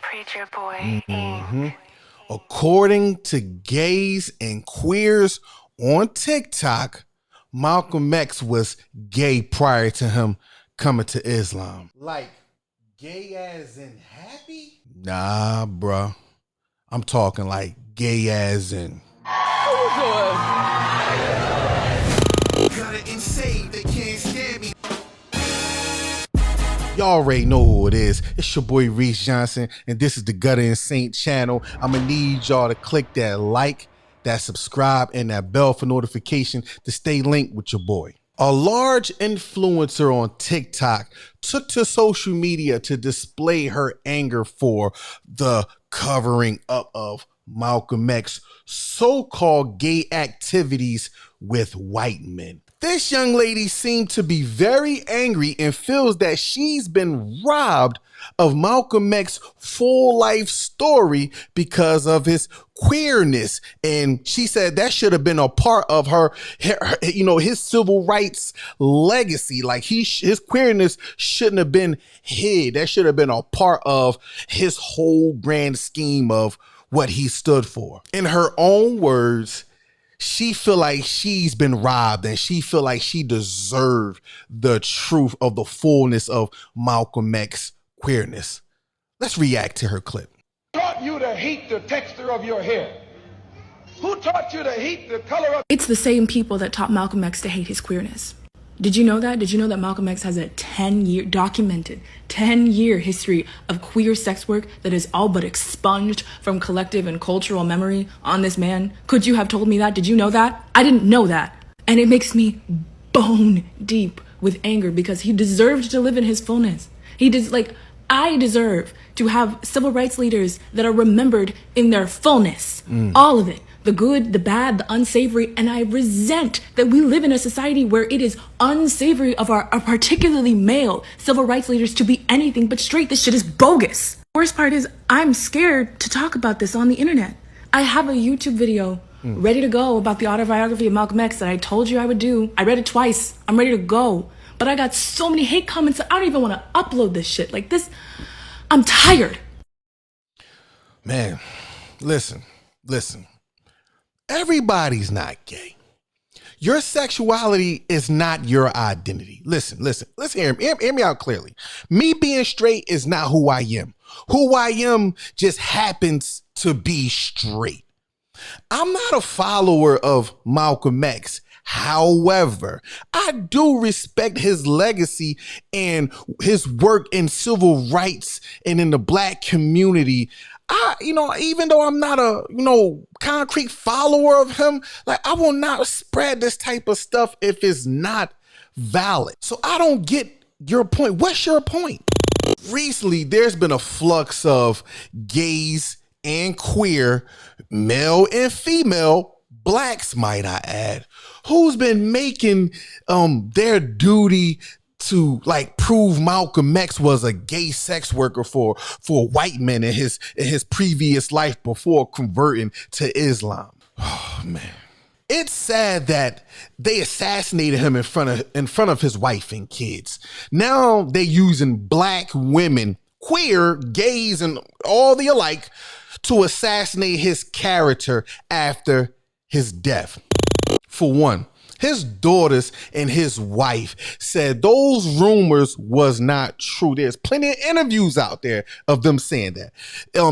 Preacher Boy Inc. According to gays and queers on TikTok, Malcolm X was gay prior to him coming to Islam. Like, gay as in happy? Nah, bruh. I'm talking like gay as in. Got it insane, they can't stand me. Y'all already know who it is. It's your boy Reese Johnson, and this is the Gutter and Saint channel. I'm gonna need y'all to click that like, that subscribe, and that bell for notification to stay linked with your boy. A large influencer on TikTok took to social media to display her anger for the covering up of Malcolm X's so-called gay activities with white men. This young lady seemed to be very angry and feels that she's been robbed of Malcolm X's full life story because of his queerness. And she said that should have been a part of his civil rights legacy. Like his queerness shouldn't have been hid. That should have been a part of his whole grand scheme of what he stood for. In her own words, she feel like she's been robbed and she feel like she deserved the truth of the fullness of Malcolm X's queerness. Let's react to her clip. Who taught you to hate the texture of your hair? Who taught you to hate the color of... It's the same people that taught Malcolm X to hate his queerness. Did you know that? Did you know that Malcolm X has a 10-year, documented 10-year history of queer sex work that is all but expunged from collective and cultural memory on this man? Could you have told me that? Did you know that? I didn't know that. And it makes me bone deep with anger because he deserved to live in his fullness. I deserve to have civil rights leaders that are remembered in their fullness. All of it. The good, the bad, the unsavory, and I resent that we live in a society where it is unsavory of our particularly male civil rights leaders to be anything but straight. This shit is bogus. Worst part is I'm scared to talk about this on the internet. I have a YouTube video ready to go about the autobiography of Malcolm X that I told you I would do. I read it twice. I'm ready to go. But I got so many hate comments that I don't even want to upload this shit. Like this, I'm tired. Man, listen. Everybody's not gay. Your sexuality is not your identity. Listen, hear me out clearly. Me being straight is not who I am. Who I am just happens to be straight. I'm not a follower of Malcolm X. However, I do respect his legacy and his work in civil rights and in the black community. Even though I'm not a, concrete follower of him, like I will not spread this type of stuff if it's not valid. So I don't get your point. What's your point? Recently, there's been a flux of gays and queer, male and female, blacks might I add, who's been making their duty to prove Malcolm X was a gay sex worker for white men in his previous life before converting to Islam. Oh man. It's sad that they assassinated him in front of his wife and kids. Now they're using black women, queer, gays, and all the alike to assassinate his character after his death. For one, his daughters and his wife said those rumors was not true. There's plenty of interviews out there of them saying that.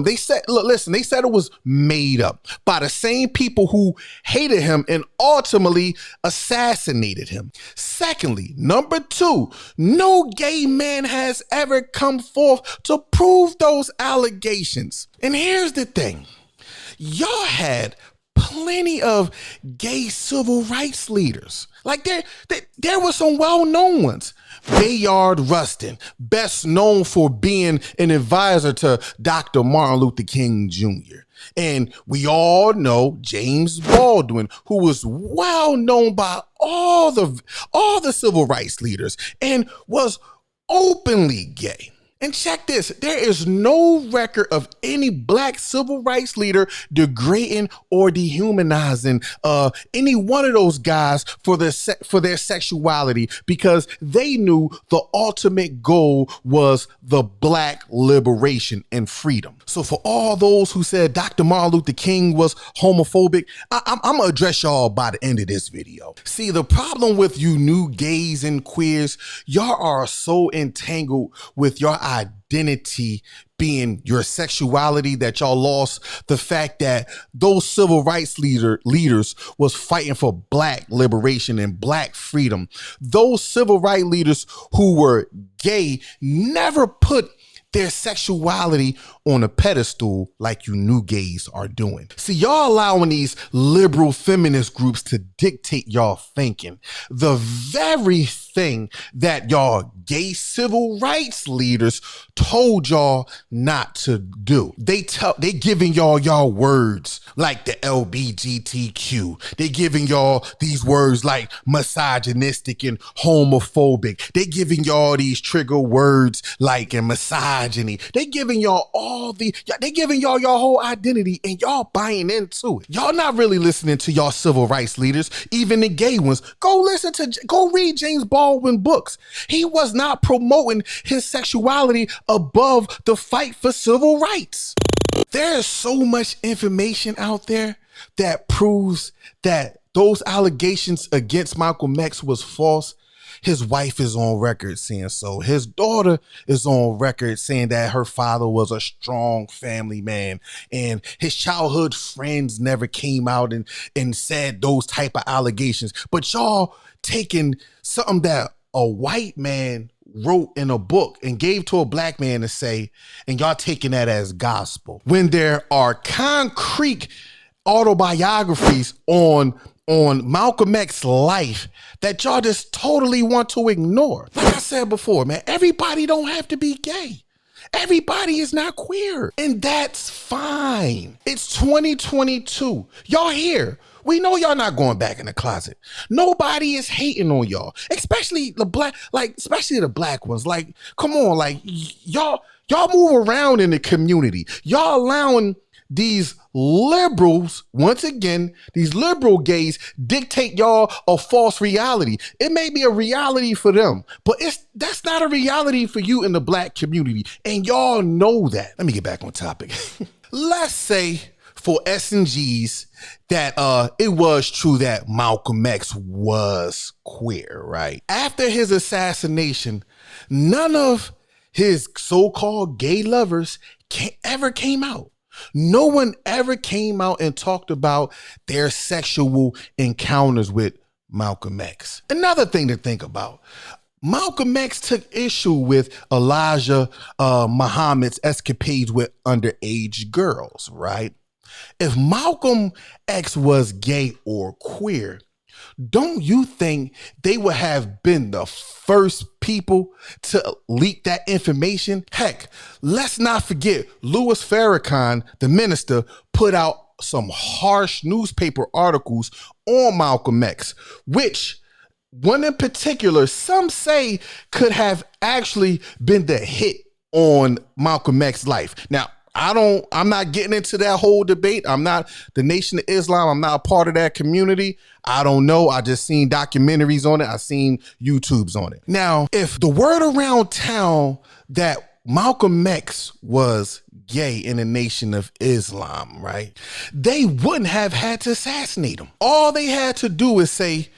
They said it was made up by the same people who hated him and ultimately assassinated him. Secondly, number two, no gay man has ever come forth to prove those allegations. And here's the thing. Y'all had plenty of gay civil rights leaders. There were some well-known ones. Bayard Rustin, best known for being an advisor to Dr. Martin Luther King Jr. And we all know James Baldwin, who was well known by all the civil rights leaders and was openly gay. And check this, there is no record of any black civil rights leader degrading or dehumanizing any one of those guys for their sexuality, because they knew the ultimate goal was the black liberation and freedom. So for all those who said Dr. Martin Luther King was homophobic, I'm gonna address y'all by the end of this video. See, the problem with you new gays and queers, y'all are so entangled with your identity being your sexuality that y'all lost the fact that those civil rights leaders was fighting for black liberation and black freedom. Those civil rights leaders who were gay never put their sexuality on a pedestal like you new gays are doing. See, y'all allowing these liberal feminist groups to dictate y'all thinking. The very thing that y'all gay civil rights leaders told y'all not to do. They giving y'all words like the LBGTQ. They giving y'all these words like misogynistic and homophobic. They giving y'all these trigger words like misogyny. They giving y'all they giving y'all your whole identity and y'all buying into it. Y'all not really listening to y'all civil rights leaders, even the gay ones. Go read James Baldwin books. He was not promoting his sexuality above the fight for civil rights. There is so much information out there that proves that those allegations against Malcolm X was false. His wife is on record saying so. His daughter is on record saying that her father was a strong family man, and his childhood friends never came out and said those type of allegations. But y'all taking something that a white man wrote in a book and gave to a black man to say, and y'all taking that as gospel, when there are concrete autobiographies on Malcolm X's life that y'all just totally want to ignore. Like I said before, man, everybody don't have to be gay. Everybody is not queer, and that's fine. It's 2022. Y'all here. We know y'all not going back in the closet. Nobody is hating on y'all, especially the black ones. Like, come on, like y'all move around in the community. Y'all allowing these liberals, once again, these liberal gays dictate y'all a false reality. It may be a reality for them, but that's not a reality for you in the black community. And y'all know that. Let me get back on topic. Let's say for S&Gs that it was true that Malcolm X was queer, right? After his assassination, none of his so-called gay lovers ever came out. No one ever came out and talked about their sexual encounters with Malcolm X. Another thing to think about, Malcolm X took issue with Elijah Muhammad's escapades with underage girls, right? If Malcolm X was gay or queer, don't you think they would have been the first people to leak that information? Heck, let's not forget Louis Farrakhan, the minister, put out some harsh newspaper articles on Malcolm X, which one in particular, some say could have actually been the hit on Malcolm X's life. Now, I'm not getting into that whole debate. I'm not the Nation of Islam. I'm not a part of that community. I don't know. I just seen documentaries on it. I seen YouTubes on it. Now, if the word around town that Malcolm X was gay in the Nation of Islam, right, they wouldn't have had to assassinate him. All they had to do is say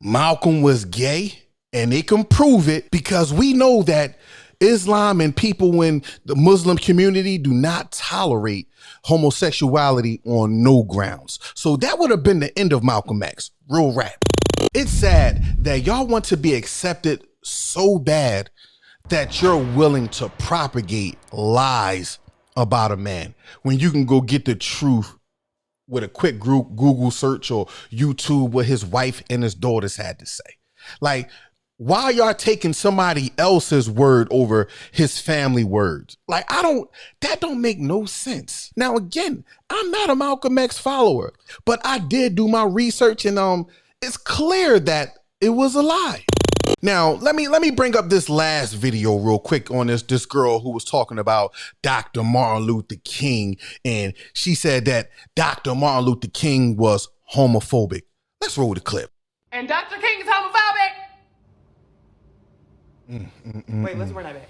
Malcolm was gay, and they can prove it, because we know that Islam and people in the Muslim community do not tolerate homosexuality on no grounds. So that would have been the end of Malcolm X. Real rap. It's sad that y'all want to be accepted so bad that you're willing to propagate lies about a man when you can go get the truth with a quick Google search or YouTube what his wife and his daughters had to say. Like, why y'all taking somebody else's word over his family words? Like, that don't make no sense. Now, again, I'm not a Malcolm X follower, but I did do my research, and it's clear that it was a lie. Now, let me bring up this last video real quick on this girl who was talking about Dr. Martin Luther King, and she said that Dr. Martin Luther King was homophobic. Let's roll the clip. And Dr. King is homophobic. Wait, let's run that back.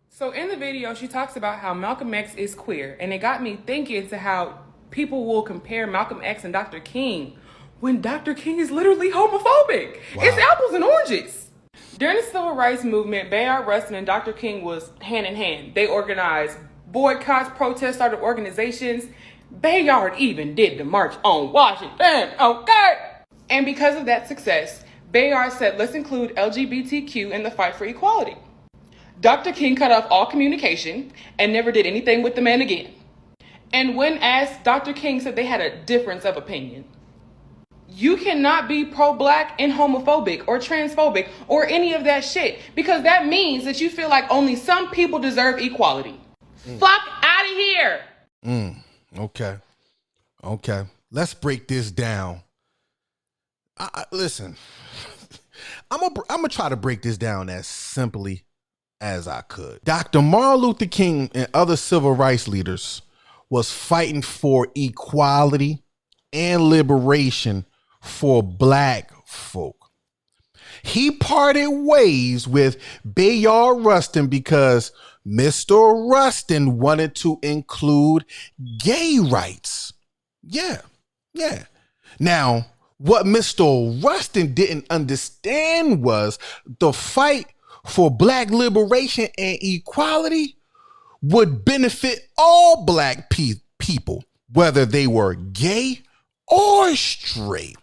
So in the video, she talks about how Malcolm X is queer, and it got me thinking to how people will compare Malcolm X and Dr. King when Dr. King is literally homophobic. Wow. It's apples and oranges. During the civil rights movement, Bayard Rustin and Dr. King was hand in hand. They organized boycotts, protests, started organizations. Bayard even did the March on Washington, okay? And because of that success, Bayard said, let's include LGBTQ in the fight for equality. Dr. King cut off all communication and never did anything with the man again. And when asked, Dr. King said they had a difference of opinion. You cannot be pro-black and homophobic or transphobic or any of that shit, because that means that you feel like only some people deserve equality. Fuck out of here. Okay. Let's break this down. Listen, I'm gonna try to break this down as simply as I could. Dr. Martin Luther King and other civil rights leaders was fighting for equality and liberation for black folk. He parted ways with Bayard Rustin because Mr. Rustin wanted to include gay rights. Yeah. Now, what Mr. Rustin didn't understand was the fight for black liberation and equality would benefit all black people, whether they were gay or straight.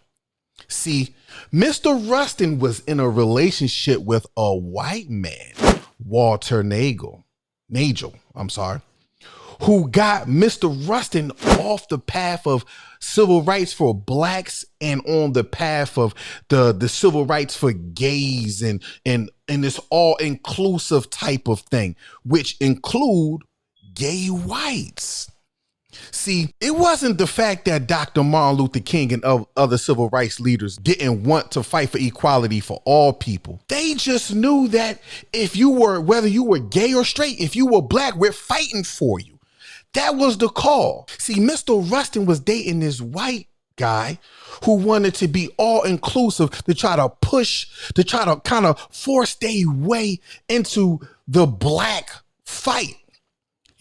See, Mr. Rustin was in a relationship with a white man, Walter Nagel, who got Mr. Rustin off the path of civil rights for blacks and on the path of the civil rights for gays and this all-inclusive type of thing, which include gay whites. See, it wasn't the fact that Dr. Martin Luther King and other civil rights leaders didn't want to fight for equality for all people. They just knew that whether you were gay or straight, if you were black, we're fighting for you. That was the call. See, Mr. Rustin was dating this white guy who wanted to be all inclusive to try to kind of force their way into the black fight.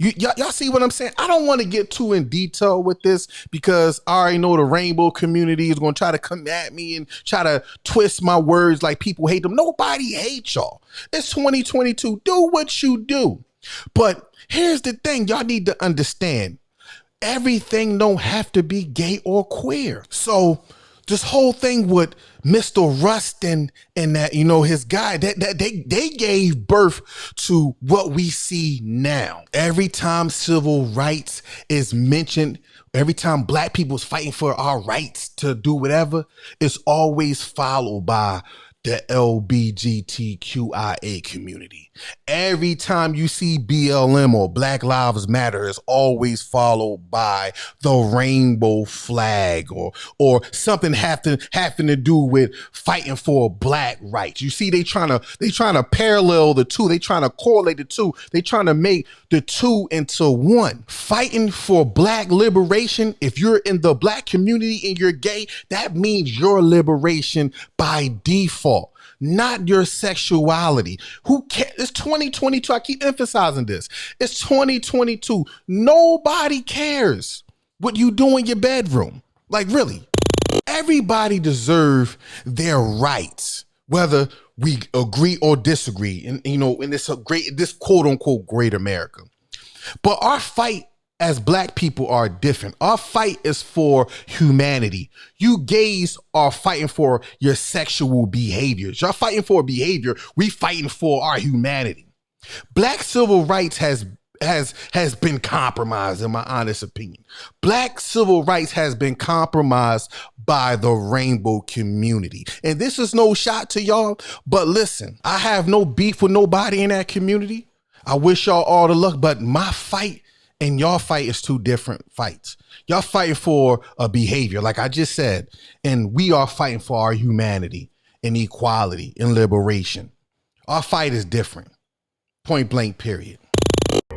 Y'all see what I'm saying? I don't want to get too in detail with this because I already know the rainbow community is going to try to come at me and try to twist my words like people hate them. Nobody hates y'all. It's 2022. Do what you do. But here's the thing. Y'all need to understand. Everything don't have to be gay or queer. So this whole thing with Mr. Rustin and that, his guy, that they gave birth to what we see now. Every time civil rights is mentioned, every time black people's fighting for our rights to do whatever, it's always followed by the LGBTQIA community. Every time you see BLM or Black Lives Matter, it's always followed by the rainbow flag or something having to do with fighting for black rights. You see, they trying to parallel the two. They trying to correlate the two. They trying to make the two into one. Fighting for black liberation. If you're in the black community and you're gay, that means your liberation by default, not your sexuality. Who cares? It's 2022. I keep emphasizing this. It's 2022. Nobody cares what you do in your bedroom. Like, really. Everybody deserves their rights, whether we agree or disagree. And, in this quote unquote great America. But our fight as black people are different. Our fight is for humanity. You gays are fighting for your sexual behaviors. Y'all fighting for a behavior. We fighting for our humanity. Black civil rights has been compromised, in my honest opinion. Black civil rights has been compromised by the rainbow community. And this is no shot to y'all, but listen, I have no beef with nobody in that community. I wish y'all all the luck, but my fight and y'all fight is two different fights. Y'all fighting for a behavior, like I just said, and we are fighting for our humanity. and equality and liberation. Our fight is different. Point blank, period.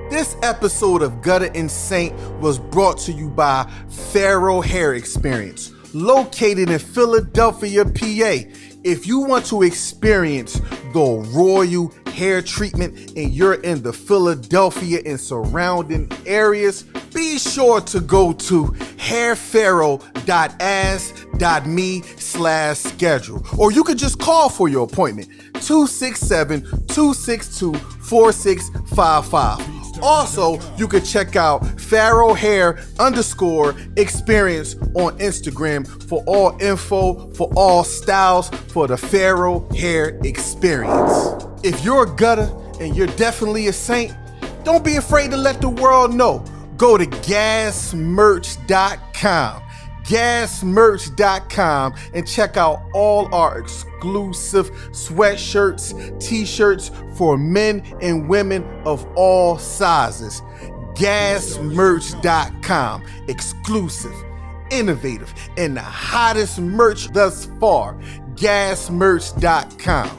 This episode of Gutter and Saint was brought to you by Pharaoh Hair Experience, located in Philadelphia, PA. If you want to experience the royal hair treatment and you're in the Philadelphia and surrounding areas, be sure to go to hairpharaoh.ask.me/schedule, or you could just call for your appointment, 267-262-4655. Also, you could check out Pharaoh Hair _experience on Instagram for all info, for all styles, for the Pharaoh Hair Experience. If you're a gutter and you're definitely a saint, don't be afraid to let the world know. Go to gasmerch.com. gasmerch.com and check out all our exclusive sweatshirts, t-shirts for men and women of all sizes. gasmerch.com. Exclusive, innovative, and the hottest merch thus far. gasmerch.com.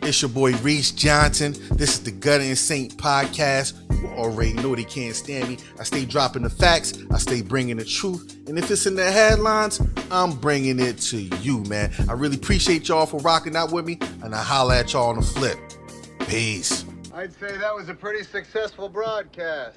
It's your boy Reese Johnson. This is the Gutter and Saint podcast. You already know they can't stand me. I stay dropping the facts. I stay bringing the truth. And if it's in the headlines, I'm bringing it to you, man. I really appreciate y'all for rocking out with me, and I holla at y'all on the flip. Peace. I'd say that was a pretty successful broadcast.